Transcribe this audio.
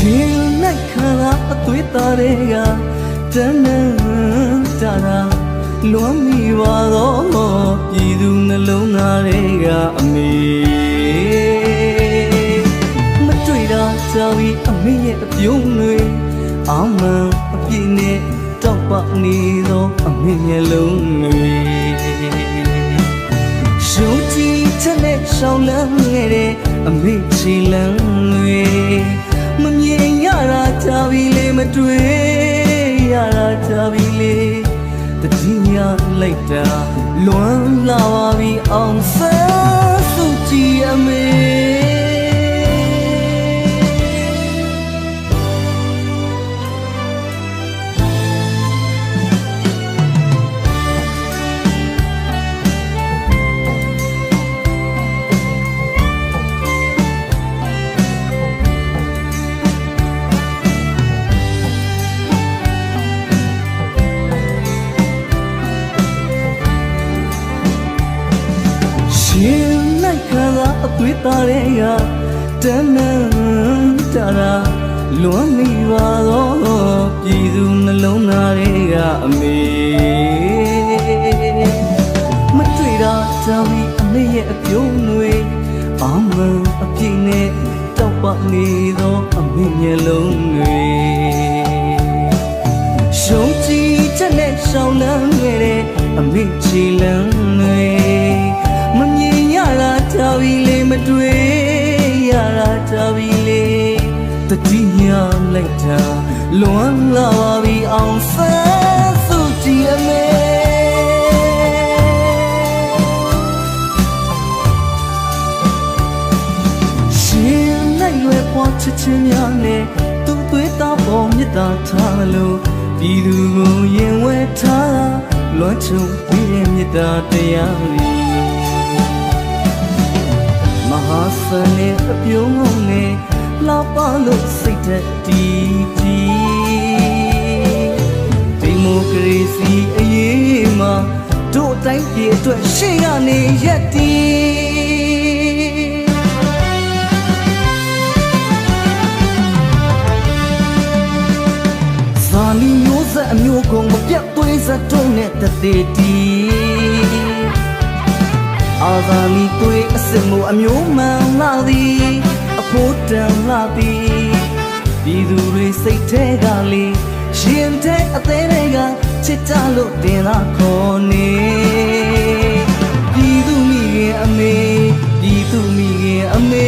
ရှင်လိုက်ခါလာအသွေးသားတွေကတန်းတန်းတာတာလွမ်းမိပါတော့ပြည်သူနှလုံးသားတွေကအမေမတွေ့တာကြာပြီအမေရဲ့အပြုံးတွေအာမန်အပြည့်နဲ့တောက်ပနေသောအမေရဲ့လုံးတွေရှုံးကြည့်ချက်နဲ့ရှောင်းလန်းခဲ့တဲ့အမေချီလန်းတွေမမြင်ရတာကြာပြီလေမတွေ့ရတာကြာပြီလေတတိယလိုက်တာလွမ်းလာပါပြီအောင်ဆန်းစုကြည်အမေရှင်လိုက်ခါလာအသွေးသားတွေကတန်းတန်းတာတာလွမ်းမိပါတော့ပြည်သူနှလုံးသားတွေကအမေမတွေ့တာကြာပြီအမေရဲ့အပြုံးတွေအာမန်အပြည့်နဲ့တောက်ပနေသောအမေမျက်လုံးတွေရှုံးကြည့်ချက်နဲ့ရှောင်းလန်းခဲ့တဲ့အမေချီလန်းတွေမမြင်ရတာကြာပြီလေမတွေ့ရတာကြာပြီလေတတိယလိုက်တာလွမ်းလာပါပြီအောင်ဆန်းစုကြည်အမေရှင်လိုက်ရွယ်ပွားချစ်ချင်းများနဲ့သူ့သွေးသားပေါ်မြတ်တာထားလို့ပြည်သူကိုရင်ဝဲထားလွမ်းချုံပြီးရဲ့မြတ်တာတရားတွေမဟာစနေအပြုံးလုံးနဲ့လာပါလို့စိတ်သက်တီးတီးဒီမိုကရေစီအရေးမှာတို့အတိုင်းပြည်အတွက်ရှေ့ကနေရက်တီးဇာလီမျိုးဆက်အမျိုးကုန်မပြတ်သွေးစက်တုံးနဲ့တသေးတီးအာဇာနည်သွေးအစစ်မှုအမျိုးမှန်လာသည်အဖို့တန်လာသည်ပြည်သူတွေစိတ်ထဲကလေးရှင်တဲ့အသေးတွေကချစ်ကြလို့တင်လာခေါ်နေပြည်သူမိခင်အမေပြည်သူမိခင်အမေ